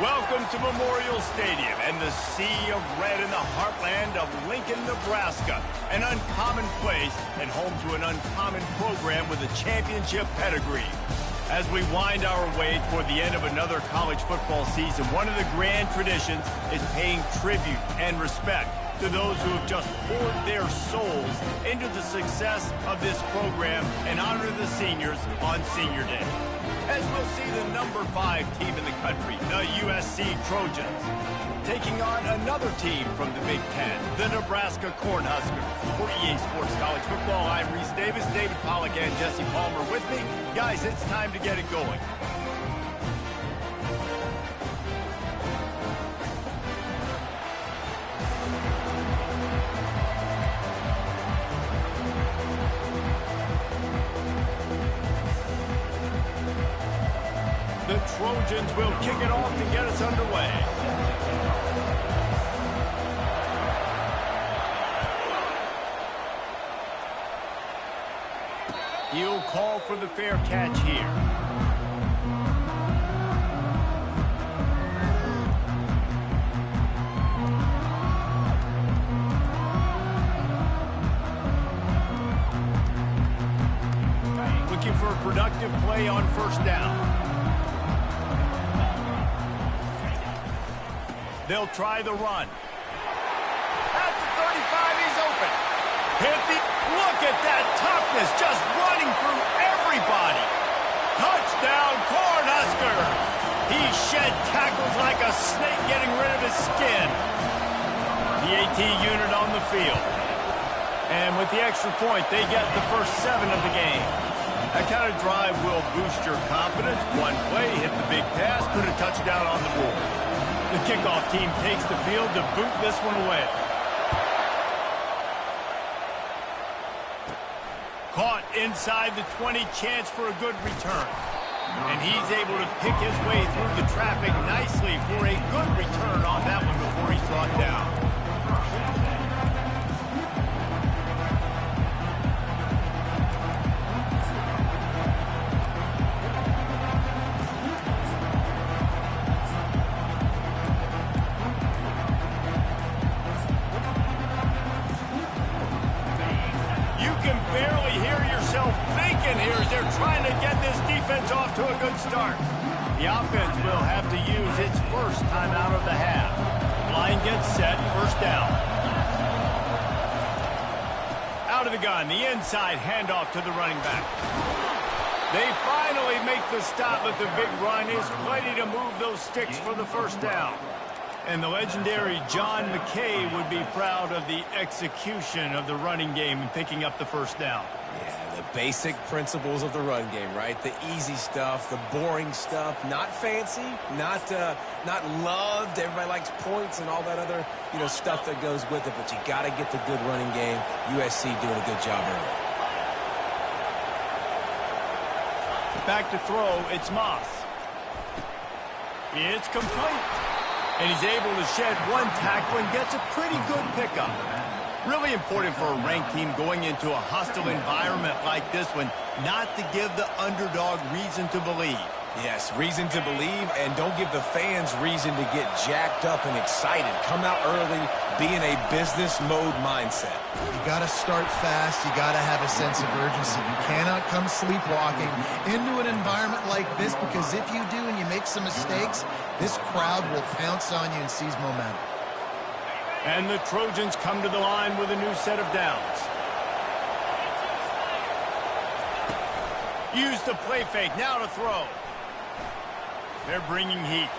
Welcome to Memorial Stadium and the sea of red in the heartland of Lincoln, Nebraska. An uncommon place and home to an uncommon program with a championship pedigree. As we wind our way toward the end of another college football season, one of the grand traditions is paying tribute and respect to those who have just poured their souls into the success of this program and honor the seniors on Senior Day. As we'll see the number 5 team in the country, the USC Trojans, taking on another team from the Big Ten, the Nebraska Cornhuskers. For EA Sports College Football, I'm Reese Davis, David Pollack, and Jesse Palmer with me. Guys, it's time to get it going. The Trojans will kick it off to get us underway. He'll call for the fair catch here. Looking for a productive play on first down. They'll try the run. At the 35, he's open. Look at that toughness, just running through everybody. Touchdown, Cornhuskers. He shed tackles like a snake getting rid of his skin. The AT unit on the field. And with the extra point, they get the first 7 of the game. That kind of drive will boost your confidence. One play, hit the big pass, put a touchdown on the board. The kickoff team takes the field to boot this one away. Caught inside the 20, chance for a good return. And he's able to pick his way through the traffic nicely for a good return on that one before he's brought down. Trying to get this defense off to a good start. The offense will have to use its first time out of the half. Line gets set, first down. Out of the gun, the inside handoff to the running back. They finally make the stop, but the big run is plenty to move those sticks for the first down. And the legendary John McKay would be proud of the execution of the running game and picking up the first down. Yeah, the basic principles of the run game, right? The easy stuff, the boring stuff, not fancy, not loved. Everybody likes points and all that other, stuff that goes with it. But you got to get the good running game. USC doing a good job early. Back to throw, it's Moss. It's complete. And he's able to shed one tackle and gets a pretty good pickup. Really important for a ranked team going into a hostile environment like this one, not to give the underdog reason to believe. Yes, reason to believe, and don't give the fans reason to get jacked up and excited. Come out early, be in a business mode mindset. You got to start fast. You got to have a sense of urgency. You cannot come sleepwalking into an environment like this, because if you do and you make some mistakes, this crowd will pounce on you and seize momentum. And the Trojans come to the line with a new set of downs. Use the play fake, now to throw. They're bringing heat.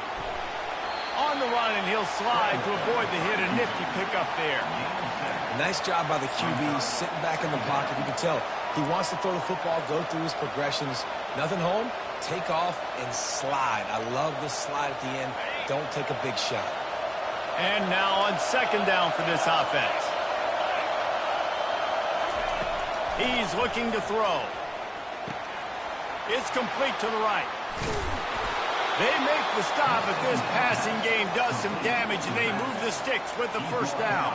On the run, and he'll slide to avoid the hit. A nifty pickup there. Nice job by the QB, sitting back in the pocket. You can tell he wants to throw the football, go through his progressions. Nothing home, take off and slide. I love the slide at the end. Don't take a big shot. And now on second down for this offense. He's looking to throw. It's complete to the right. They make the stop, but this passing game does some damage, and they move the sticks with the first down.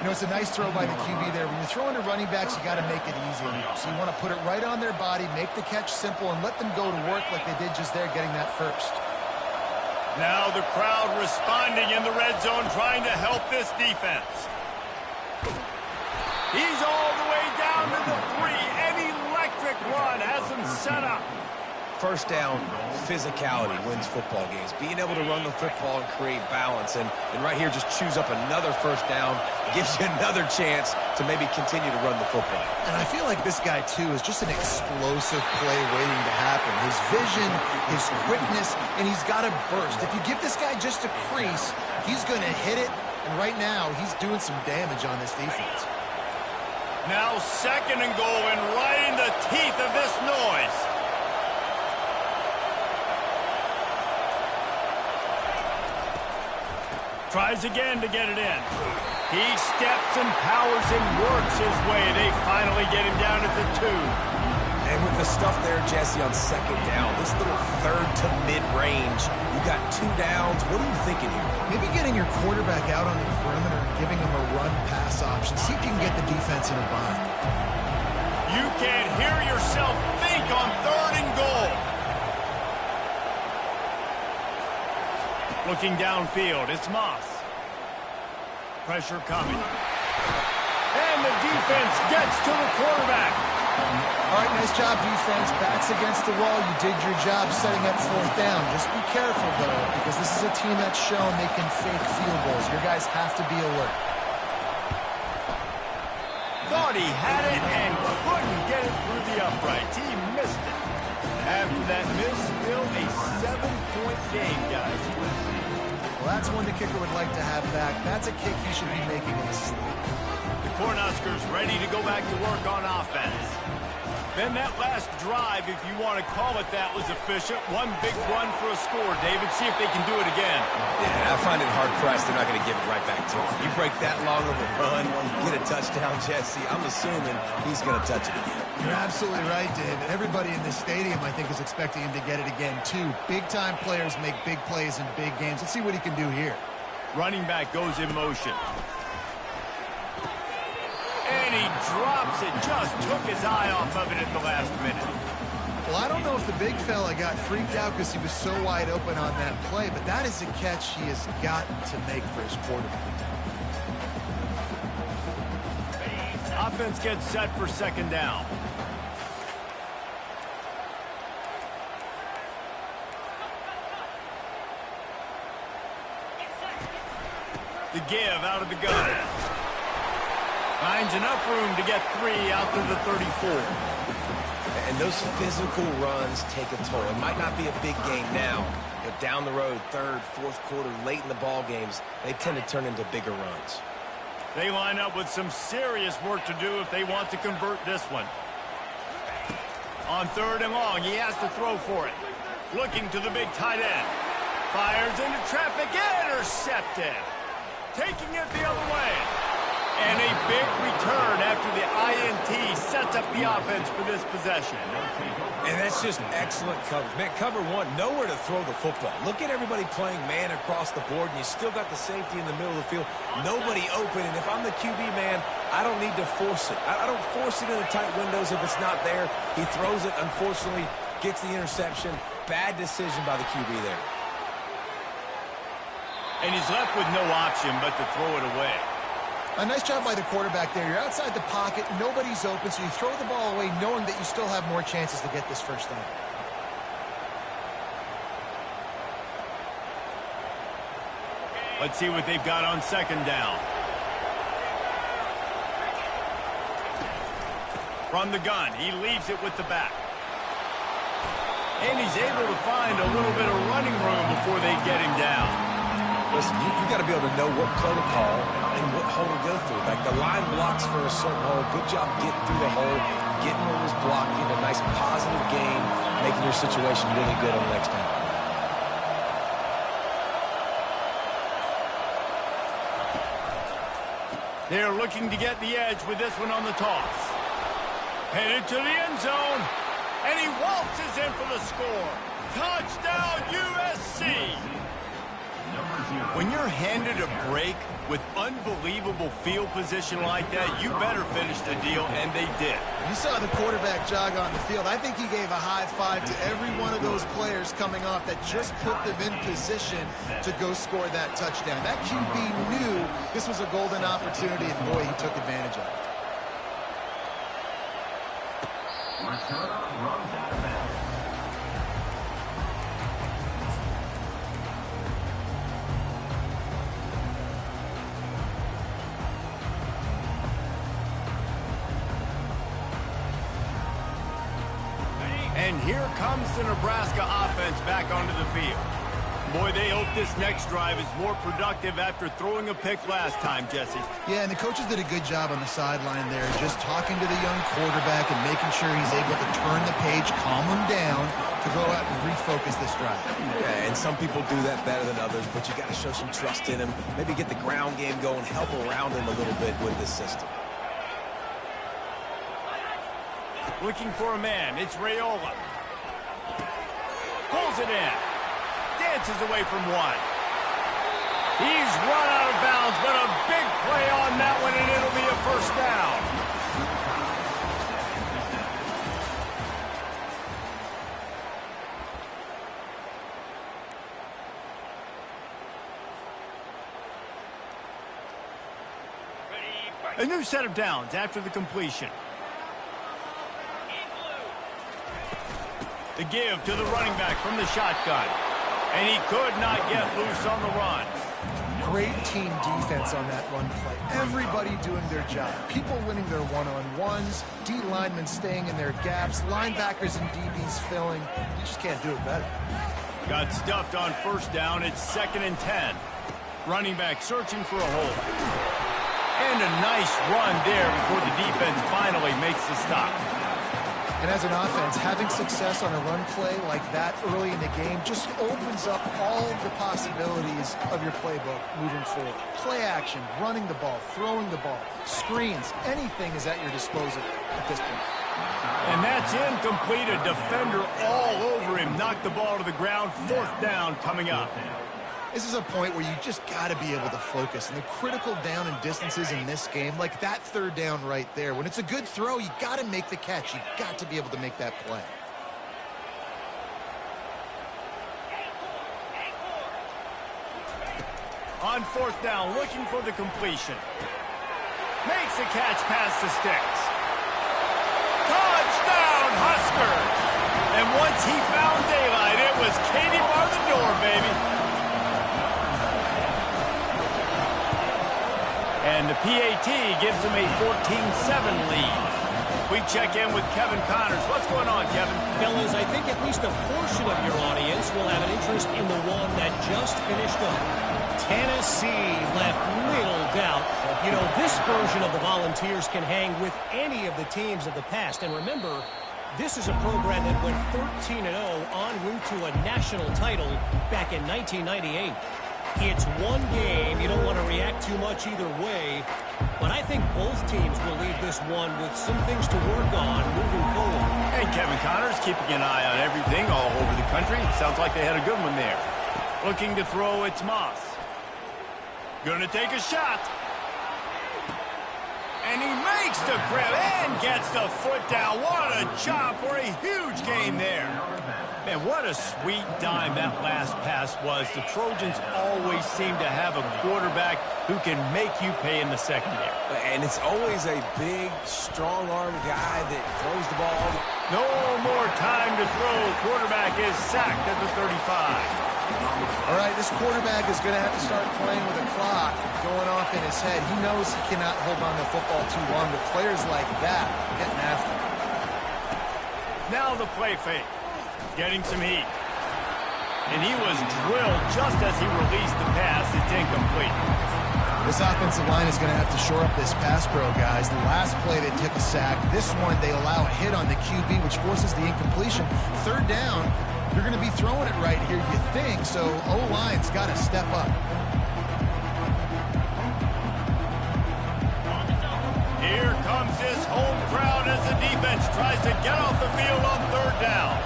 It's a nice throw by the QB there. When you're throwing to running backs, you got to make it easy. So you want to put it right on their body, make the catch simple, and let them go to work like they did just there, getting that first. Now the crowd responding in the red zone, trying to help this defense. He's all the way down to the 3. An electric run has him set up. First down, physicality wins football games. Being able to run the football and create balance. And right here, just choose up another first down. Gives you another chance to maybe continue to run the football. And I feel like this guy, too, is just an explosive play waiting to happen. His vision, his quickness, and he's got a burst. If you give this guy just a crease, he's going to hit it. And right now, he's doing some damage on this defense. Now 2nd and goal, and right in the teeth of this noise. Tries again to get it in. He steps and powers and works his way. They finally get him down at the 2. And with the stuff there, Jesse, on 2nd down, this little 3rd to mid-range, you got 2 downs. What are you thinking here? Maybe getting your quarterback out on the perimeter and giving him a run-pass option. See if you can get the defense in a bind. You can't hear yourself think on 3rd and goal. Looking downfield, it's Moss. Pressure coming. And the defense gets to the quarterback. All right, nice job, defense. Backs against the wall. You did your job setting up 4th down. Just be careful, though, because this is a team that's shown they can fake field goals. Your guys have to be alert. Thought he had it and couldn't get it through the uprights. He missed it. After that miss, still a 7-point game, guys. Well, that's one the kicker would like to have back. That's a kick he should be making in his sleep. The Cornhuskers ready to go back to work on offense. Then that last drive, if you want to call it that, was efficient. One big run for a score. David, see if they can do it again. Yeah, I find it hard-pressed. They're not going to give it right back to him. You break that long of a run, get a touchdown, Jesse, I'm assuming he's going to touch it again. You're absolutely right, David. Everybody in this stadium, I think, is expecting him to get it again, too. Big-time players make big plays in big games. Let's see what he can do here. Running back goes in motion. And he drops it. Just took his eye off of it at the last minute. Well, I don't know if the big fella got freaked out because he was so wide open on that play, but that is a catch he has got to make for his quarterback. Offense gets set for 2nd down. The give out of the gun. Finds enough room to get 3 out to the 34. And those physical runs take a toll. It might not be a big game now, but down the road, 3rd, 4th quarter, late in the ball games, they tend to turn into bigger runs. They line up with some serious work to do if they want to convert this one. On 3rd and long, he has to throw for it. Looking to the big tight end. Fires into traffic, intercepted. Taking it the other way. And a big return after the INT sets up the offense for this possession. And that's just excellent coverage. Man, cover 1, nowhere to throw the football. Look at everybody playing man across the board, and you still got the safety in the middle of the field. Nobody open, and if I'm the QB, man, I don't need to force it. I don't force it in the tight windows if it's not there. He throws it, unfortunately, gets the interception. Bad decision by the QB there. And he's left with no option but to throw it away. A nice job by the quarterback there. You're outside the pocket, nobody's open, so you throw the ball away knowing that you still have more chances to get this first down. Let's see what they've got on 2nd down. From the gun, he leaves it with the back. And he's able to find a little bit of running room before they get him down. Listen, you got to be able to know what play to call and what hole to go through. Like the line blocks for a certain hole. Good job getting through the hole, getting what was blocked, getting a nice positive gain, making your situation really good on the next time. They're looking to get the edge with this one on the toss. Headed to the end zone. And he waltzes in for the score. Touchdown, USC! When you're handed a break with unbelievable field position like that, you better finish the deal, and they did. You saw the quarterback jog on the field. I think he gave a high five to every one of those players coming off that just put them in position to go score that touchdown. That QB knew this was a golden opportunity, and boy, he took advantage of it. And here comes the Nebraska offense back onto the field. Boy, they hope this next drive is more productive after throwing a pick last time, Jesse. Yeah, and the coaches did a good job on the sideline there, just talking to the young quarterback and making sure he's able to turn the page, calm him down to go out and refocus this drive. Yeah, and some people do that better than others, but you got to show some trust in him. Maybe get the ground game going, help around him a little bit with this system. Looking for a man. It's Raiola. Pulls it in. Dances away from one. He's run out of bounds, but a big play on that one, and it'll be a first down. A new set of downs after the completion. The give to the running back from the shotgun. And he could not get loose on the run. Great team defense on that run play. Everybody doing their job. People winning their one-on-ones, D linemen staying in their gaps, linebackers and DBs filling. You just can't do it better. Got stuffed on first down. It's 2nd and 10. Running back searching for a hole. And a nice run there before the defense finally makes the stop. And as an offense, having success on a run play like that early in the game just opens up all the possibilities of your playbook moving forward. Play action, running the ball, throwing the ball, screens, anything is at your disposal at this point. And that's incomplete. A defender all over him. Knocked the ball to the ground. 4th down coming up. This is a point where you just got to be able to focus. And the critical down and distances in this game, like that 3rd down right there, when it's a good throw, you got to make the catch. You got to be able to make that play. On 4th down, looking for the completion. Makes the catch past the sticks. Touchdown, Huskers! And once he found daylight, it was Katie bar the door, baby. And the PAT gives them a 14-7 lead. We check in with Kevin Connors. What's going on, Kevin? Fellas, I think at least a portion of your audience will have an interest in the one that just finished up. Tennessee left little doubt. You know, this version of the Volunteers can hang with any of the teams of the past. And remember, this is a program that went 13-0 en route to a national title back in 1998. It's one game. You don't want to react too much either way. But I think both teams will leave this one with some things to work on moving forward. And Kevin Connors keeping an eye on everything all over the country. Sounds like they had a good one there. Looking to throw, it's Moss. Gonna take a shot. And he makes the grab and gets the foot down. What a job for a huge gain there. Man, what a sweet dime that last pass was. The Trojans always seem to have a quarterback who can make you pay in the secondary. And it's always a big, strong-arm guy that throws the ball. No more time to throw. Quarterback is sacked at the 35. All right, this quarterback is going to have to start playing with a clock going off in his head. He knows he cannot hold on to the football too long, but players like that are getting after him. Now the play fake. Getting some heat. And he was drilled just as he released the pass. It's incomplete. This offensive line is going to have to shore up this pass pro, guys. The last play they took a sack. This one they allow a hit on the QB, which forces the incompletion. 3rd down, you're going to be throwing it right here, you think. So O-line's got to step up. Here comes his home crowd as the defense tries to get off the field on 3rd down.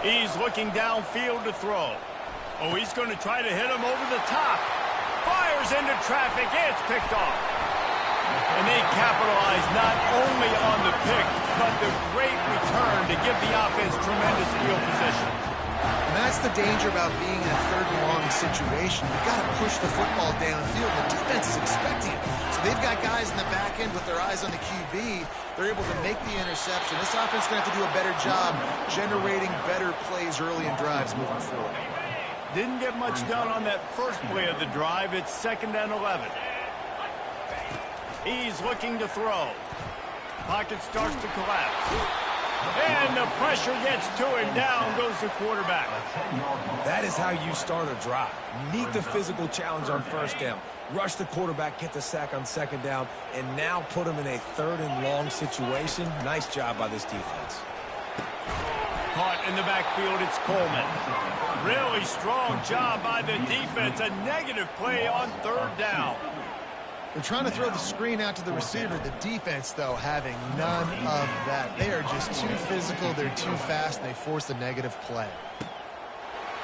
He's looking downfield to throw. Oh, he's going to try to hit him over the top. Fires into traffic. It's picked off. And they capitalize not only on the pick, but the great return to give the offense tremendous field position. And that's the danger about being in a third and long situation. You've got to push the football downfield. The defense is expecting it. So they've got guys in the back end with their eyes on the QB. They're able to make the interception. This offense is going to have to do a better job generating better plays early in drives moving forward. Didn't get much done on that first play of the drive. It's 2nd and 11. He's looking to throw. Pocket starts to collapse. And the pressure gets to him. Down goes the quarterback. That is how you start a drive. Meet the physical challenge on first down. Rush the quarterback, get the sack on 2nd down, and now put him in a 3rd and long situation. Nice job by this defense. Caught in the backfield, it's Coleman. Really strong job by the defense. A negative play on 3rd down. They're trying to throw the screen out to the receiver. The defense, though, having none of that. They are just too physical, they're too fast, and they force the negative play.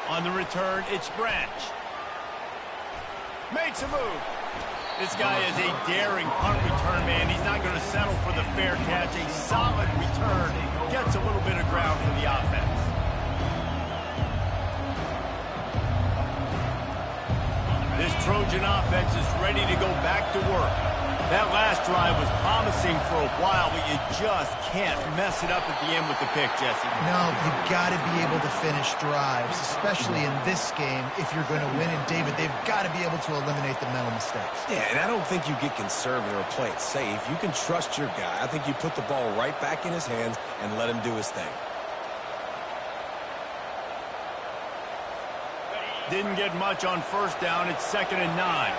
On the return, it's Branch. Makes a move. This guy is a daring punt return man. He's not going to settle for the fair catch. A solid return. Gets a little bit of ground for the offense. This Trojan offense is ready to go back to work. That last drive was promising for a while, but you just can't mess it up at the end with the pick, Jesse. No, you've got to be able to finish drives, especially in this game. If you're going to win, and David, they've got to be able to eliminate the mental mistakes. Yeah, and I don't think you get conservative or play it safe. You can trust your guy. I think you put the ball right back in his hands and let him do his thing. Didn't get much on first down. It's 2nd and 9.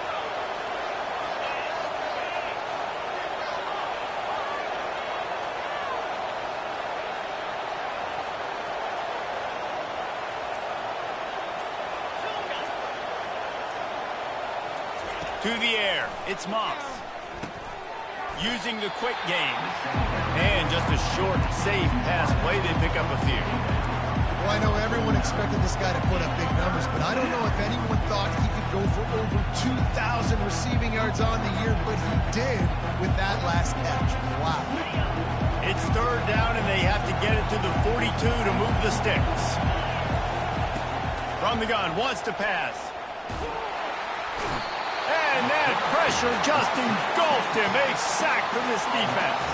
To the air, it's Moss. Using the quick game. And just a short, safe pass play. They pick up a few. Well, I know everyone expected this guy to put up big numbers, but I don't know if anyone thought he could go for over 2,000 receiving yards on the year, but he did with that last catch. Wow. It's 3rd down, and they have to get it to the 42 to move the sticks. From the gun, wants to pass. And that pressure just engulfed him. A sack for this defense.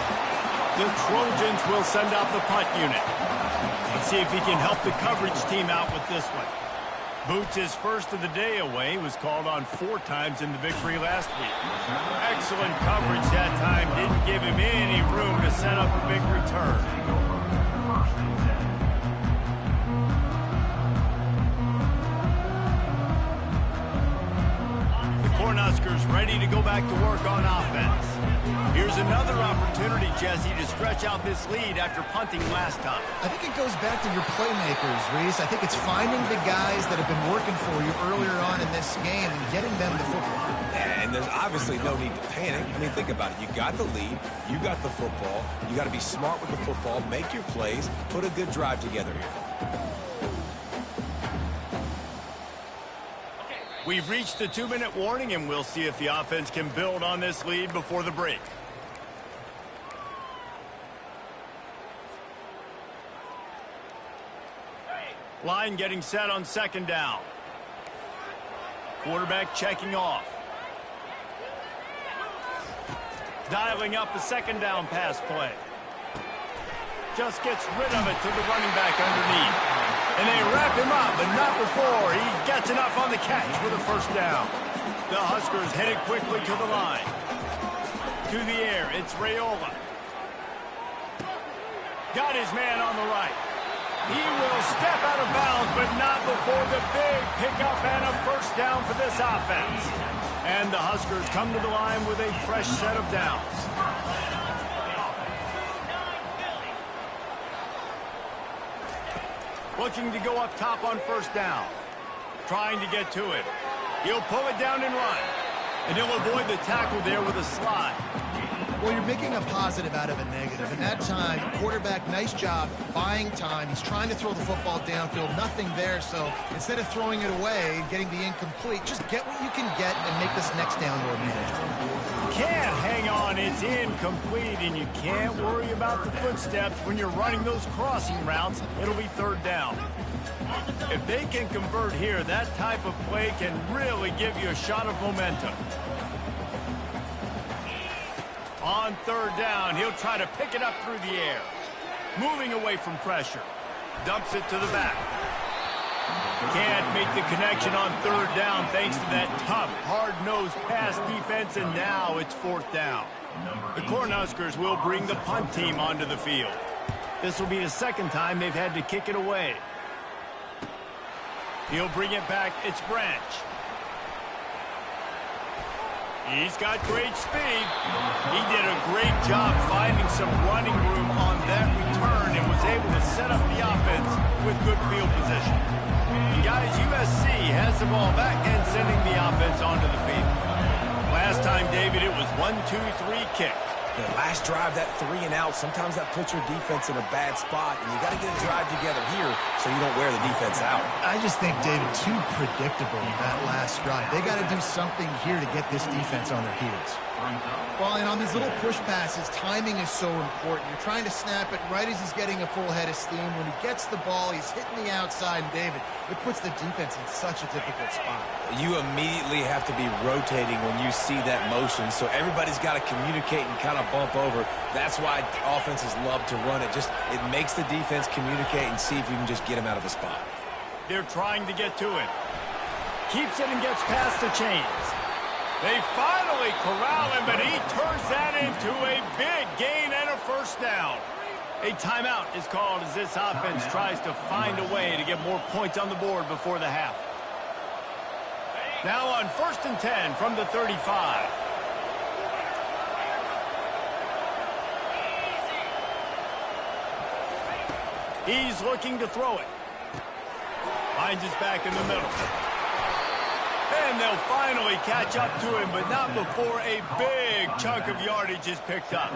The Trojans will send out the punt unit. Let's see if he can help the coverage team out with this one. Boots, his first of the day away, was called on 4 times in the victory last week. Excellent coverage that time. Didn't give him any room to set up a big return. Cornhuskers ready to go back to work on offense. Here's another opportunity, Jesse, to stretch out this lead after punting last time. I think it goes back to your playmakers, Reese. I think it's finding the guys that have been working for you earlier on in this game and getting them the football. And there's obviously no need to panic. I mean, think about it. You got the lead. You got the football. You got to be smart with the football. Make your plays. Put a good drive together here. We've reached the 2-minute warning, and we'll see if the offense can build on this lead before the break. Line getting set on 2nd down. Quarterback checking off. Dialing up a 2nd down pass play. Just gets rid of it to the running back underneath. And they wrap him up, but not before he gets enough on the catch for the 1st down. The Huskers headed quickly to the line. To the air, it's Raiola. Got his man on the right. He will step out of bounds, but not before the big pickup and a 1st down for this offense. And the Huskers come to the line with a fresh set of downs. Looking to go up top on 1st down. Trying to get to it. He'll pull it down and run. And he'll avoid the tackle there with a slide. Well, you're making a positive out of a negative. And that time, quarterback, nice job buying time. He's trying to throw the football downfield. Nothing there. So instead of throwing it away, getting the incomplete, just get what you can get and make this next down more manageable. Can't hang on. It's incomplete, and you can't worry about the footsteps when you're running those crossing routes. It'll be third down. If they can convert here, that type of play can really give you a shot of momentum. On third down, he'll try to pick it up through the air. Moving away from pressure. Dumps it to the back. Can't make the connection on third down thanks to that tough, hard-nosed pass defense, and now it's fourth down. The Cornhuskers will bring the punt team onto the field. This will be the second time they've had to kick it away. He'll bring it back. It's Branch. He's got great speed. He did a great job finding some running room on that return and was able to set up the offense with good field position. And guys, USC has the ball back and sending the offense onto the field. Last time, David, it was 1-2-3 kick. The last drive, that 3 and out, sometimes that puts your defense in a bad spot, and you got to get a drive together here so you don't wear the defense out. I just think, David, too predictable that last drive. They got to do something here to get this defense on their heels. Well, and on these little push passes, timing is so important. You're trying to snap it right as he's getting a full head of steam. When he gets the ball, he's hitting the outside, and David, it puts the defense in such a difficult spot. You immediately have to be rotating when you see that motion, so everybody's got to communicate and kind of bump over. That's why offenses love to run it. It makes the defense communicate and see if you can just get him out of a spot. They're trying to get to it. Keeps it and gets past the chains. They finally corral him, but he turns that into a big gain and a first down. A timeout is called as this offense tries to find a way to get more points on the board before the half. Now on 1st and 10 from the 35. He's looking to throw it. Finds his back in the middle. And they'll finally catch up to him, but not before a big chunk of yardage is picked up.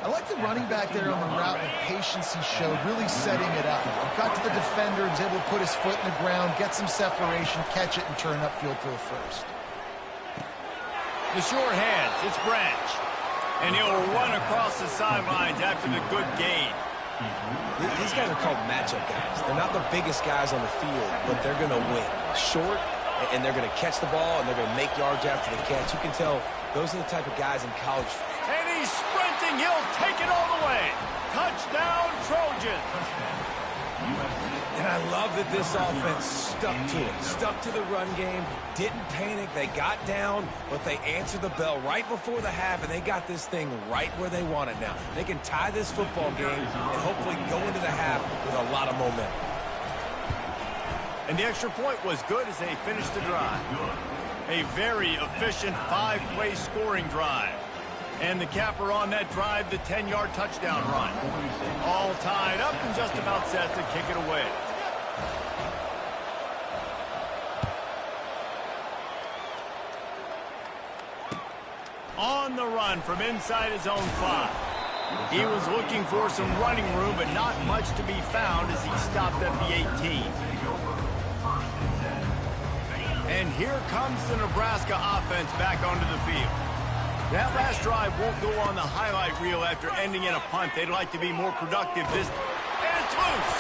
I like the running back there on the route and the patience he showed, really setting it up. Got to the defender and was able to put his foot in the ground, get some separation, catch it, and turn upfield for the first. The short hands, it's Branch. And he'll run across the sidelines after the good gain. These guys are called matchup guys. They're not the biggest guys on the field, but they're going to win. Short, and they're going to catch the ball, and they're going to make yards after the catch. You can tell those are the type of guys in college. And he's sprinting. He'll take it all the way. Touchdown, Trojans. And I love that this offense stuck to it. Stuck to the run game. Didn't panic. They got down, but they answered the bell right before the half, and they got this thing right where they want it now. They can tie this football game and hopefully go into the half with a lot of momentum. And the extra point was good as they finished the drive. A very efficient 5-play scoring drive. And the capper on that drive, the 10-yard touchdown run. All tied up and just about set to kick it away. On the run from inside his own 5. He was looking for some running room, but not much to be found as he stopped at the 18. And here comes the Nebraska offense back onto the field. That last drive won't go on the highlight reel after ending in a punt. They'd like to be more productive. And it's loose.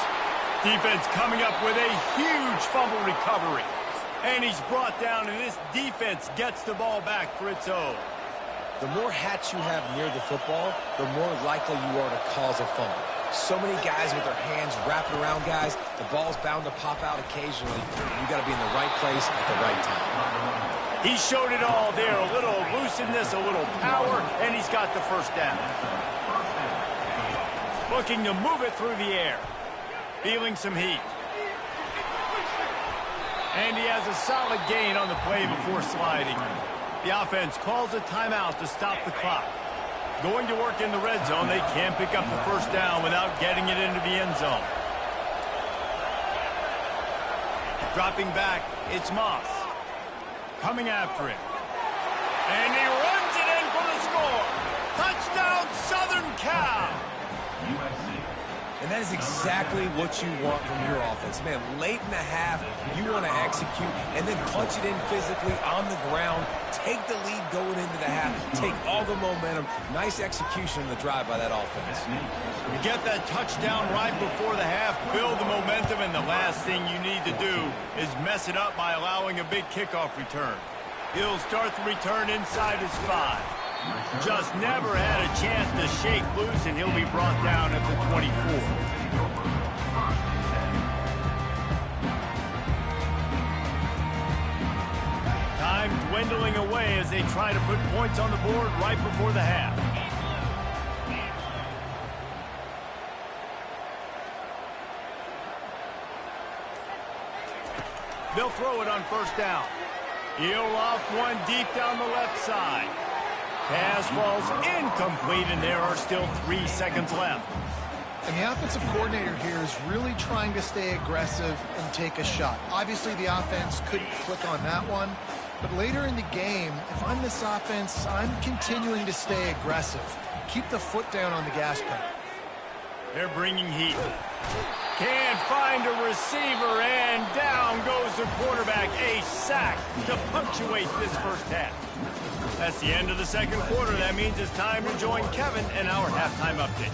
Defense coming up with a huge fumble recovery. And he's brought down, and this defense gets the ball back for its own. The more hats you have near the football, the more likely you are to cause a fumble. So many guys with their hands wrapping around guys, the ball's bound to pop out occasionally. You got to be in the right place at the right time. He showed it all there, a little elusiveness, a little power, and he's got the first down. Looking to move it through the air. Feeling some heat. And he has a solid gain on the play before sliding. The offense calls a timeout to stop the clock. Going to work in the red zone. They can't pick up the first down without getting it into the end zone. Dropping back, it's Moss. Coming after him. And he runs it in for the score. Touchdown, Southern Cal! And that is exactly what you want from your offense. Man, late in the half, you want to execute and then punch it in physically on the ground. Take the lead going into the half. Take all the momentum. Nice execution on the drive by that offense. You get that touchdown right before the half, build the momentum, and the last thing you need to do is mess it up by allowing a big kickoff return. He'll start the return inside his 5. Just never had a chance to shake loose, and he'll be brought down at the 24. Time dwindling away as they try to put points on the board right before the half. They'll throw it on first down. He'll loft one deep down the left side. Pass falls incomplete, and there are still 3 seconds left. And the offensive coordinator here is really trying to stay aggressive and take a shot. Obviously, the offense couldn't click on that one. But later in the game, if I'm this offense, I'm continuing to stay aggressive. Keep the foot down on the gas pedal. They're bringing heat. Can't find a receiver, and down goes the quarterback. A sack to punctuate this first half. That's the end of the second quarter. That means it's time to join Kevin in our halftime update.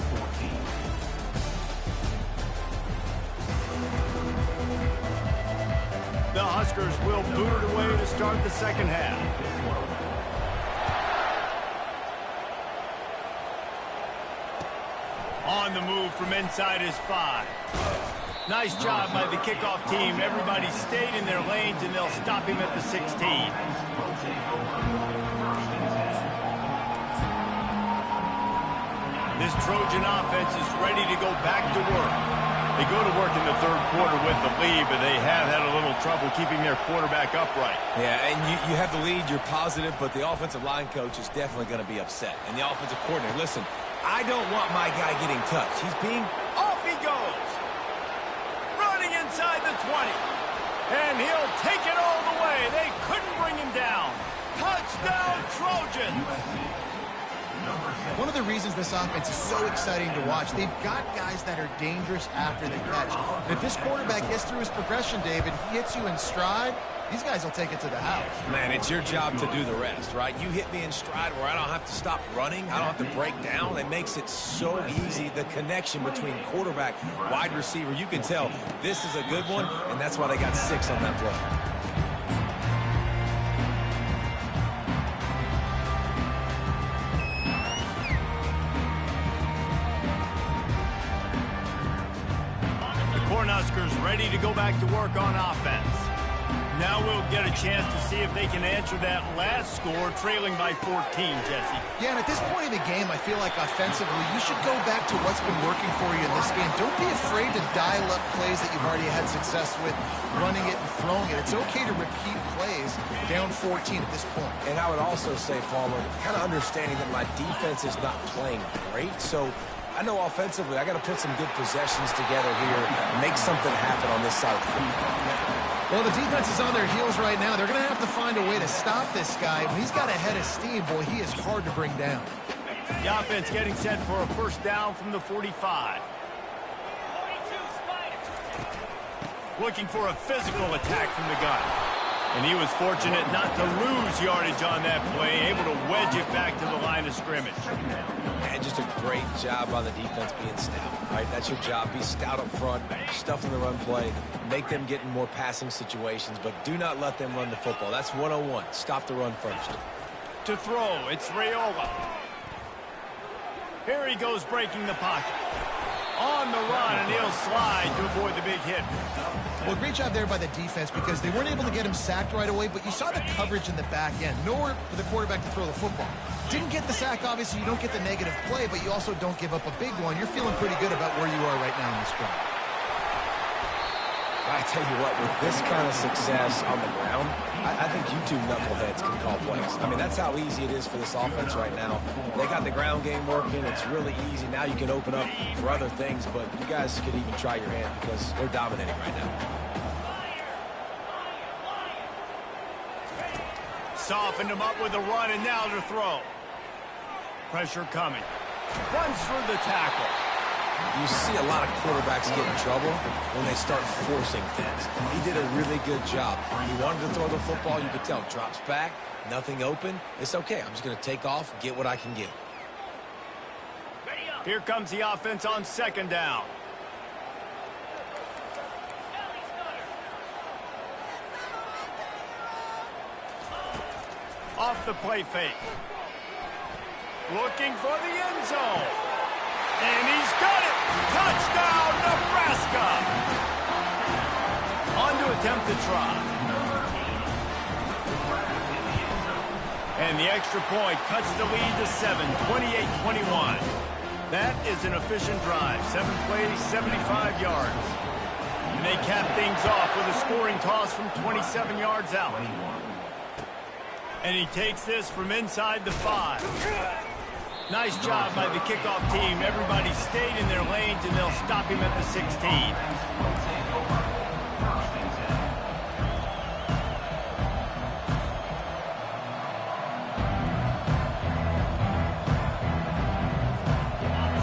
The Huskers will boot it away to start the second half. On the move from inside his 5. Nice job by the kickoff team. Everybody stayed in their lanes, and they'll stop him at the 16. This Trojan offense is ready to go back to work. They go to work in the third quarter with the lead, but they have had a little trouble keeping their quarterback upright. Yeah, and you have the lead, you're positive, but the offensive line coach is definitely going to be upset. And the offensive coordinator, listen, I don't want my guy getting touched. He's being... Off he goes! Running inside the 20. And he'll take it all the way. They couldn't bring him down. Touchdown, Trojan! One of the reasons this offense is so exciting to watch, they've got guys that are dangerous after the catch. And if this quarterback gets through his progression, David, he hits you in stride, these guys will take it to the house. Man, it's your job to do the rest, right? You hit me in stride where I don't have to stop running. I don't have to break down. It makes it so easy. The connection between quarterback, wide receiver, you can tell this is a good one, and that's why they got 6 on that play. Huskers ready to go back to work on offense. Now we'll get a chance to see if they can answer that last score, trailing by 14, Jesse. Yeah, and at this point in the game, I feel like offensively, you should go back to what's been working for you in this game. Don't be afraid to dial up plays that you've already had success with, running it and throwing it. It's okay to repeat plays down 14 at this point. And I would also say, Palmer, kind of understanding that my defense is not playing great, so I know offensively I got to put some good possessions together here and make something happen on this side of the field. Well, the defense is on their heels right now. They're going to have to find a way to stop this guy. When he's got a head of steam, boy, he is hard to bring down. The offense getting set for a first down from the 45. Looking for a physical attack from the gun. And he was fortunate not to lose yardage on that play, able to wedge it back to the line of scrimmage. And just a great job by the defense being stout, right? That's your job. Be stout up front, stuff in the run play, make them get in more passing situations, but do not let them run the football. That's 101. Stop the run first. To throw, it's Raiola. Here he goes breaking the pocket. On the run, and he'll slide to avoid the big hit. Well, great job there by the defense because they weren't able to get him sacked right away, but you saw the coverage in the back end. Nowhere for the quarterback to throw the football. Didn't get the sack, obviously. You don't get the negative play, but you also don't give up a big one. You're feeling pretty good about where you are right now in this drive. I tell you what, with this kind of success on the ground, I think you two knuckleheads can call plays. I mean, that's how easy it is for this offense right now. They got the ground game working. It's really easy. Now you can open up for other things, but you guys could even try your hand because they're dominating right now. Softened him up with a run, and now to throw. pressure coming. Runs through the tackle. You see a lot of quarterbacks get in trouble when they start forcing things. He did a really good job. He wanted to throw the football. You could tell. Drops back. Nothing open. It's okay. I'm just going to take off, get what I can get. Here comes the offense on second down. Off the play fake. Looking for the end zone. And he's got it! Touchdown, Nebraska! On to attempt the try. And the extra point cuts the lead to 7, 28-21. That is an efficient drive. 7 plays, 75 yards. And they cap things off with a scoring toss from 27 yards out. And he takes this from inside the 5. Nice job by the kickoff team. Everybody stayed in their lanes, and they'll stop him at the 16.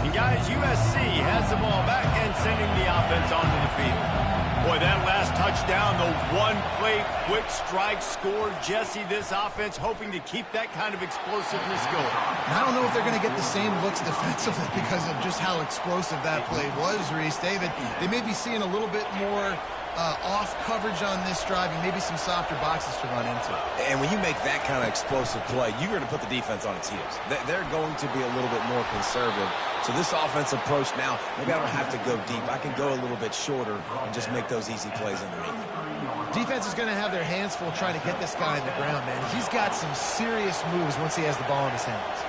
And guys, USC has the ball back and sending the offense onto the field. Boy, that last touchdown, the one-play quick strike score. Jesse, this offense hoping to keep that kind of explosiveness going. I don't know if they're going to get the same looks defensively because of just how explosive that play was, Reese. David, they may be seeing a little bit more off coverage on this drive and maybe some softer boxes to run into. And when you make that kind of explosive play, you're going to put the defense on its heels. They're going to be a little bit more conservative. So this offense approach now, maybe I don't have to go deep. I can go a little bit shorter and just make those easy plays underneath. Defense is going to have their hands full trying to get this guy in the ground, man. He's got some serious moves once he has the ball in his hands.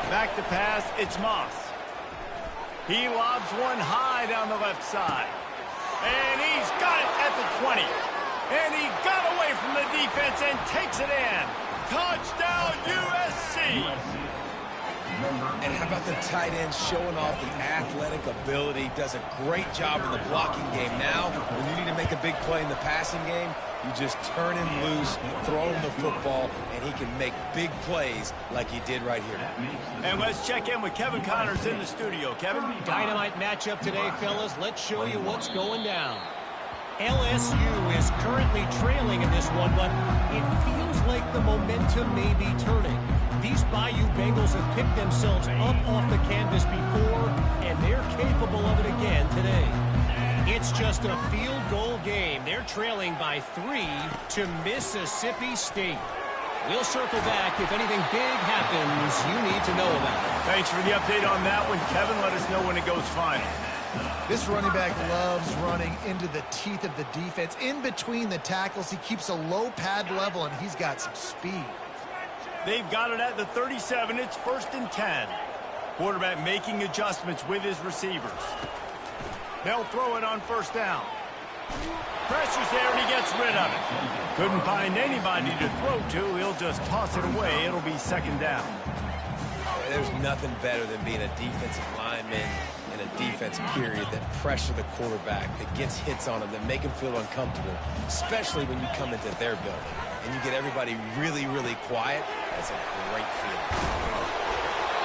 Back to pass, it's Moss. He lobs one high down the left side. And he's got it at the 20. And he got away from the defense and takes it in. Touchdown, USC! And how about the tight end showing off the athletic ability? Does a great job in the blocking game. Now, when you need to make a big play in the passing game, you just turn him loose, throw him the football, and he can make big plays like he did right here. And let's check in with Kevin Connors in the studio. Kevin? Dynamite matchup today, fellas. Let's show you what's going down. LSU is currently trailing in this one, but it feels like the momentum may be turning. These Bayou Bengals have picked themselves up off the canvas before, and they're capable of it again today. It's just a field goal game. They're trailing by 3 to Mississippi State. We'll circle back if anything big happens you need to know about. Thanks for the update on that one, Kevin. Let us know when it goes final. This running back loves running into the teeth of the defense. In between the tackles, he keeps a low pad level, and he's got some speed. They've got it at the 37. It's 1st and 10. Quarterback making adjustments with his receivers. They'll throw it on 1st down. Pressure's there, and he gets rid of it. Couldn't find anybody to throw to. He'll just toss it away. It'll be 2nd down. There's nothing better than being a defensive lineman in a defense period that pressure the quarterback, that gets hits on him, that make him feel uncomfortable, especially when you come into their building and you get everybody really, really quiet. That's a great feeling.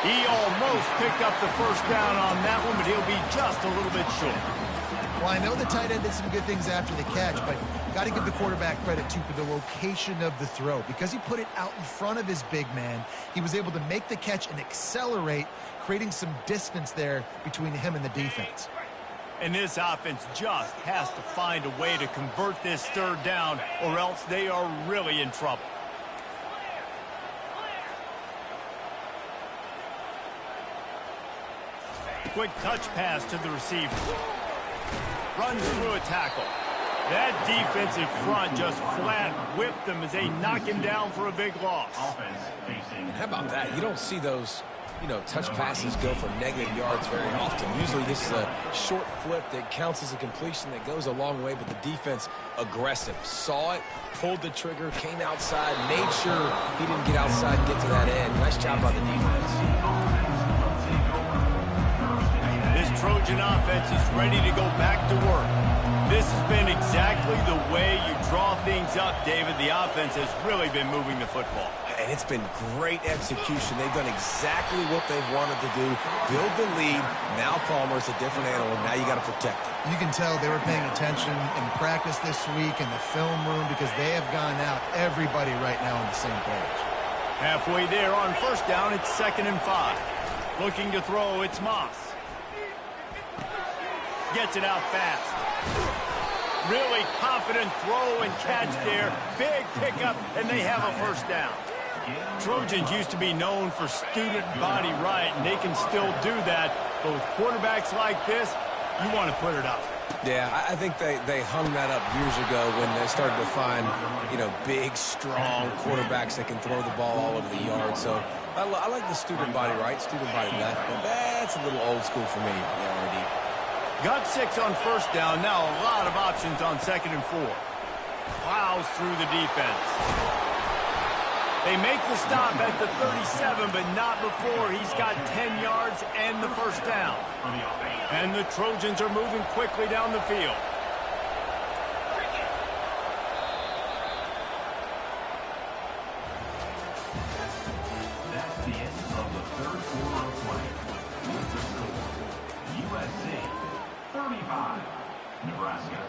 He almost picked up the 1st down on that one, but he'll be just a little bit short. Well, I know the tight end did some good things after the catch, but got to give the quarterback credit, too, for the location of the throw. Because he put it out in front of his big man, he was able to make the catch and accelerate, creating some distance there between him and the defense. And this offense just has to find a way to convert this 3rd down, or else they are really in trouble. Quick touch pass to the receiver. Runs through a tackle. That defensive front just flat whipped them as they knock him down for a big loss. And how about that? You don't see those, touch passes go for negative yards very often. Usually this is a short flip that counts as a completion that goes a long way, but the defense aggressive. Saw it, pulled the trigger, came outside, made sure he didn't get outside and get to that end. Nice job by the defense. Trojan offense is ready to go back to work. This has been exactly the way you draw things up, David. The offense has really been moving the football. And it's been great execution. They've done exactly what they've wanted to do. Build the lead. Now Palmer's a different animal. Now you got to protect it. You can tell they were paying attention in practice this week in the film room because they have gone out everybody right now on the same page. Halfway there on first down, it's 2nd and 5. Looking to throw, it's Moss. Gets it out fast. Really confident throw and catch there. Big pickup, and they have a first down. Trojans used to be known for student body right, and they can still do that. But with quarterbacks like this, you want to put it up. Yeah, I think they hung that up years ago when they started to find, big, strong quarterbacks that can throw the ball all over the yard. So I like the student body right, student body left, but that's a little old school for me, RD. Got 6 on first down. Now a lot of options on 2nd and 4. Plows through the defense. They make the stop at the 37, but not before he's got 10 yards and the first down. And the Trojans are moving quickly down the field. That's the end of the third quarter of play. With the score, USC 35, Nebraska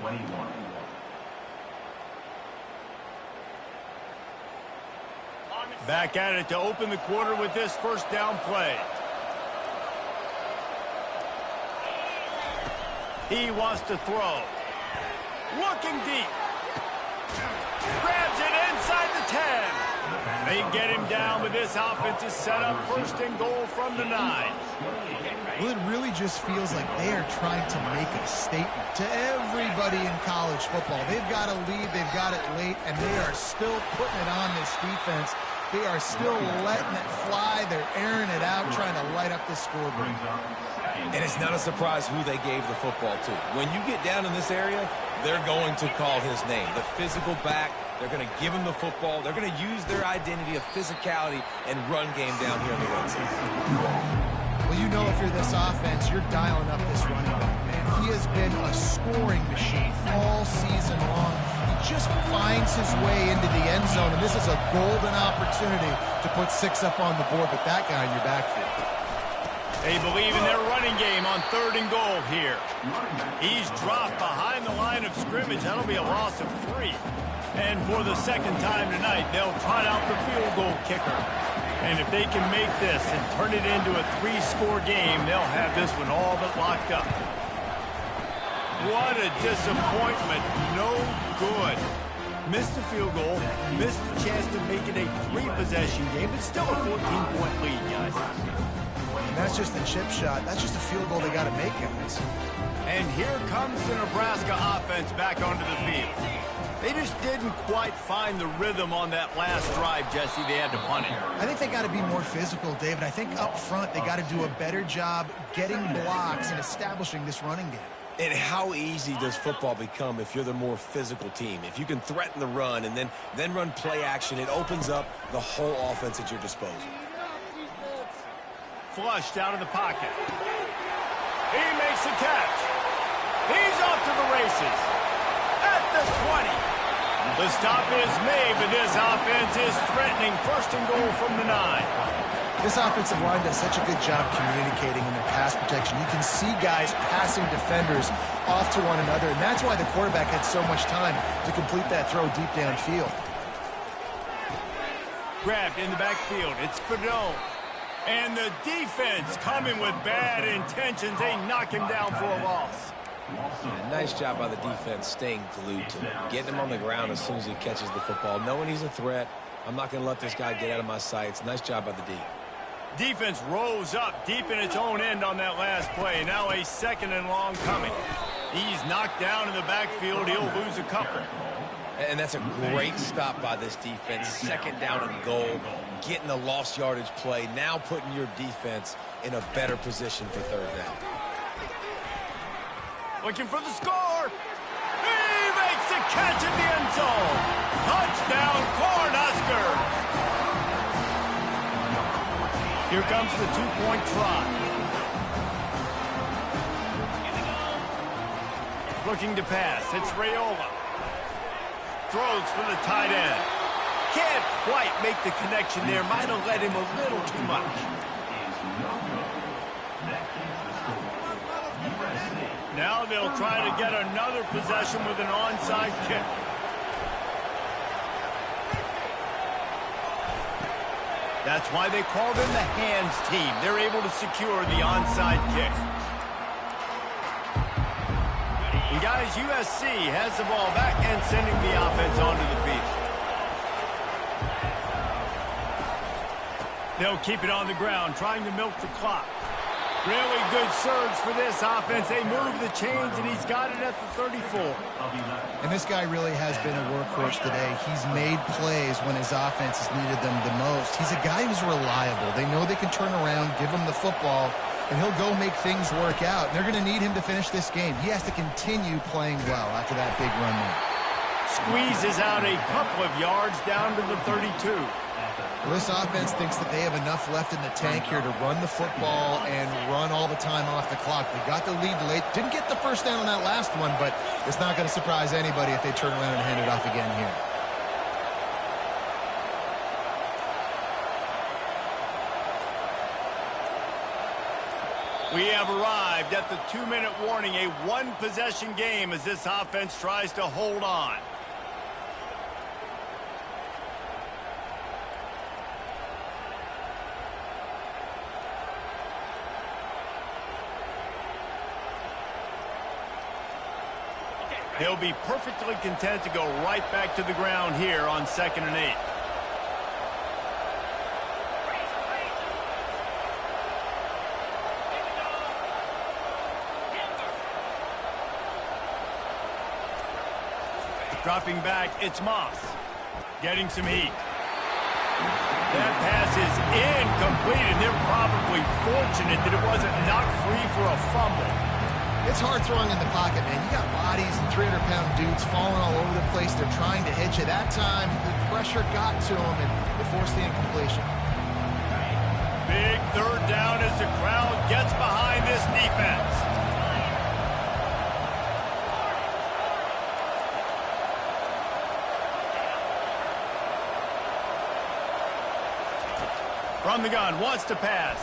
21. Back at it to open the quarter with this first down play. He wants to throw. Looking deep. Grabs it inside the 10. They get him down, but this offense is set up 1st and goal from the 9. Well, it really just feels like they are trying to make a statement to everybody in college football. They've got a lead, they've got it late, and they are still putting it on this defense. They are still letting it fly. They're airing it out, trying to light up the scoreboard. And it's not a surprise who they gave the football to. When you get down in this area, they're going to call his name. The physical back, they're going to give him the football. They're going to use their identity of physicality and run game down here on the red side. Well, you know if you're this offense, you're dialing up this running back, man. He has been a scoring machine all season long. He just finds his way into the end zone, and this is a golden opportunity to put 6 up on the board with that guy in your backfield. They believe in their running game on 3rd and goal here. He's dropped behind the line of scrimmage. That'll be a loss of 3. And for the 2nd time tonight, they'll trot out the field goal kicker. And if they can make this and turn it into a 3-score game, they'll have this one all but locked up. What a disappointment. No good. Missed the field goal, missed the chance to make it a 3-possession game. It's still a 14-point lead, guys. And that's just a chip shot. That's just a field goal they got to make, guys. And here comes the Nebraska offense back onto the field. They just didn't quite find the rhythm on that last drive, Jesse. They had to punt it. I think they got to be more physical, David. I think up front they got to do a better job getting blocks and establishing this running game. And how easy does football become if you're the more physical team? If you can threaten the run and then run play action, it opens up the whole offense at your disposal. Flushed out of the pocket. He makes the catch. He's off to the races. At the 20. The stop is made, but this offense is threatening 1st and goal from the 9. This offensive line does such a good job communicating in their pass protection. You can see guys passing defenders off to one another, and that's why the quarterback had so much time to complete that throw deep downfield. Grabbed in the backfield. It's Fedone. And the defense coming with bad intentions. They knock him down for a loss. Yeah, nice job by the defense staying glued to him, getting him on the ground as soon as he catches the football, knowing he's a threat. I'm not going to let this guy get out of my sights. Nice job by the D. Defense rose up deep in its own end on that last play. Now a 2nd and long coming. He's knocked down in the backfield. He'll lose a couple. And that's a great stop by this defense. 2nd down and goal, getting the lost yardage play, now putting your defense in a better position for 3rd down. Looking for the score. He makes the catch in the end zone. Touchdown, Cornhuskers. Here comes the 2-point try. Looking to pass. It's Raiola. Throws for the tight end. Can't quite make the connection there. Might have led him a little too much. Now they'll try to get another possession with an onside kick. That's why they call them the hands team. They're able to secure the onside kick. And guys, USC has the ball back and sending the offense onto the field. They'll keep it on the ground, trying to milk the clock. Really good surge for this offense. They move the chains, and he's got it at the 34. And this guy really has been a workhorse today. He's made plays when his offense has needed them the most. He's a guy who's reliable. They know they can turn around, give him the football, and he'll go make things work out. And they're going to need him to finish this game. He has to continue playing well after that big run there. Squeezes out a couple of yards down to the 32. Well, this offense thinks that they have enough left in the tank here to run the football and run all the time off the clock. They got the lead late. Didn't get the first down on that last one, but it's not going to surprise anybody if they turn around and hand it off again here. We have arrived at the 2-minute warning, a one-possession game as this offense tries to hold on. He'll be perfectly content to go right back to the ground here on 2nd and 8. Dropping back, it's Moss. Getting some heat. That pass is incomplete, and they're probably fortunate that it wasn't knocked free for a fumble. It's hard throwing in the pocket, man. You got bodies and 300-pound dudes falling all over the place. They're trying to hit you. That time, the pressure got to them, and they forced the incompletion. Big 3rd down as the crowd gets behind this defense. From the gun, wants to pass.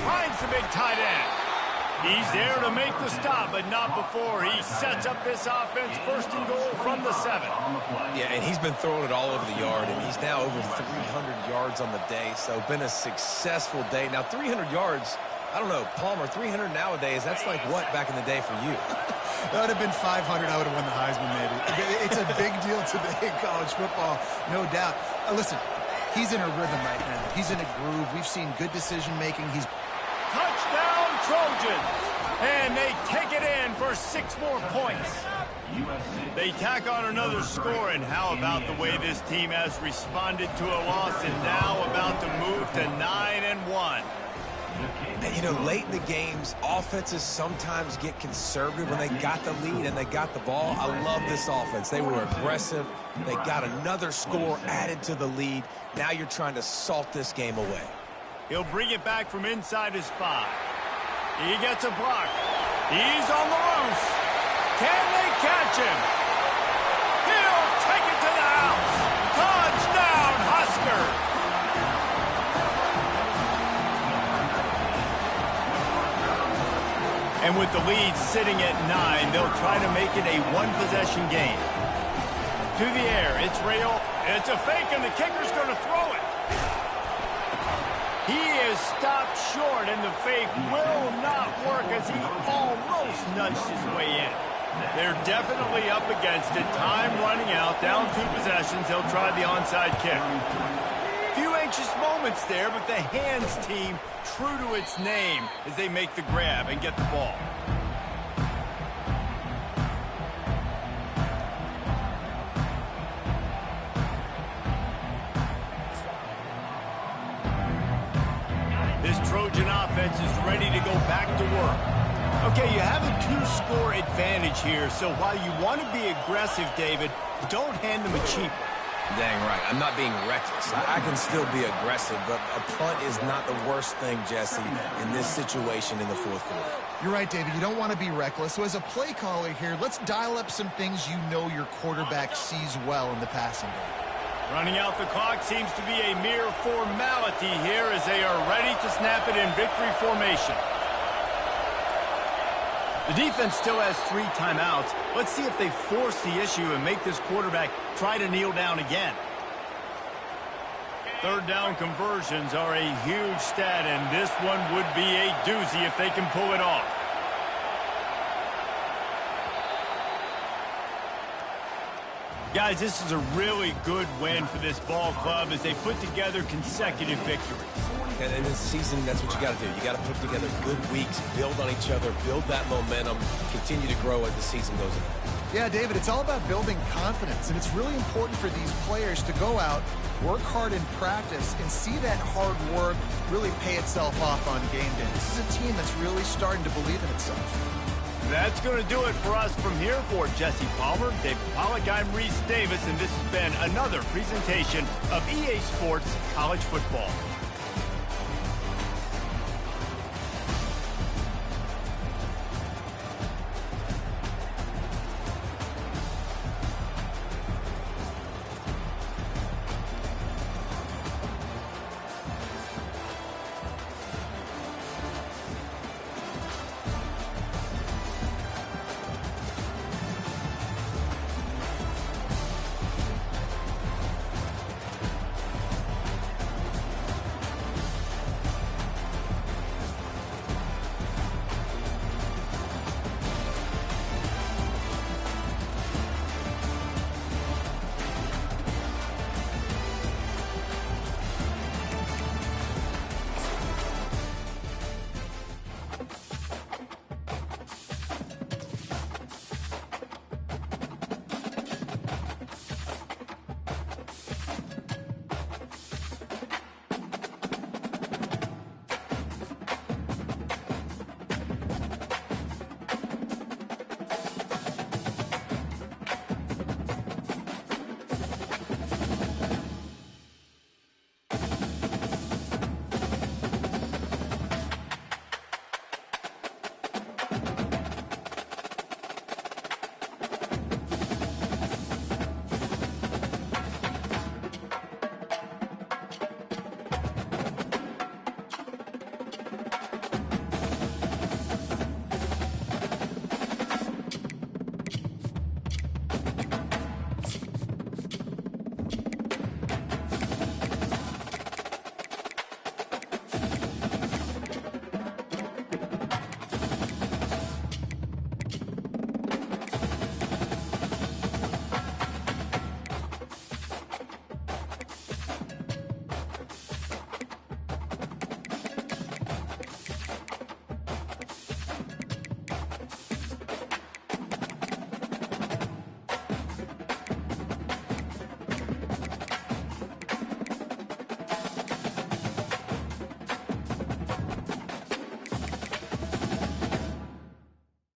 Finds the big tight end. He's there to make the stop, but not before he sets up this offense 1st and goal from the 7. Yeah, and he's been throwing it all over the yard, and he's now over 300 yards on the day, so been a successful day. Now, 300 yards, I don't know, Palmer, 300 nowadays, that's like what back in the day for you? That would have been 500. I would have won the Heisman, maybe. It's a big deal today in college football, no doubt. Listen, he's in a rhythm right now. He's in a groove. We've seen good decision-making. He's touchdown Trojans, and they take it in for 6 more points. They tack on another score, and how about the way this team has responded to a loss and now about to move to 9-1. And, you know, late in the games, offenses sometimes get conservative when they got the lead and they got the ball. I love this offense. They were aggressive. They got another score added to the lead. Now you're trying to salt this game away. He'll bring it back from inside his 5. He gets a block. He's on the loose. Can they catch him? He'll take it to the house. Touchdown, Huskers. And with the lead sitting at 9, they'll try to make it a one-possession game. To the air, it's Raiola. It's a fake, and the kicker's going to throw it. He is stopped short, and the fake will not work as he almost nudged his way in. They're definitely up against it. Time running out, down 2 possessions. They'll try the onside kick. Few anxious moments there, but the hands team true to its name as they make the grab and get the ball. This Trojan offense is ready to go back to work. Okay, you have a 2-score advantage here, so while you want to be aggressive, David, don't hand them a cheap. Dang right. I'm not being reckless. I can still be aggressive, but a punt is not the worst thing, Jesse, in this situation in the fourth quarter. You're right, David. You don't want to be reckless. So as a play caller here, let's dial up some things you know your quarterback sees well in the passing game. Running out the clock seems to be a mere formality here as they are ready to snap it in victory formation. The defense still has 3 timeouts. Let's see if they force the issue and make this quarterback try to kneel down again. Third down conversions are a huge stat, and this one would be a doozy if they can pull it off. Guys, this is a really good win for this ball club as they put together consecutive victories. And in this season, that's what you got to do. You got to put together good weeks, build on each other, build that momentum, continue to grow as the season goes on. Yeah, David, it's all about building confidence, and it's really important for these players to go out, work hard in practice, and see that hard work really pay itself off on game day. This is a team that's really starting to believe in itself. That's going to do it for us from here. For Jesse Palmer, David Pollack, I'm Reese Davis, and this has been another presentation of EA Sports College Football.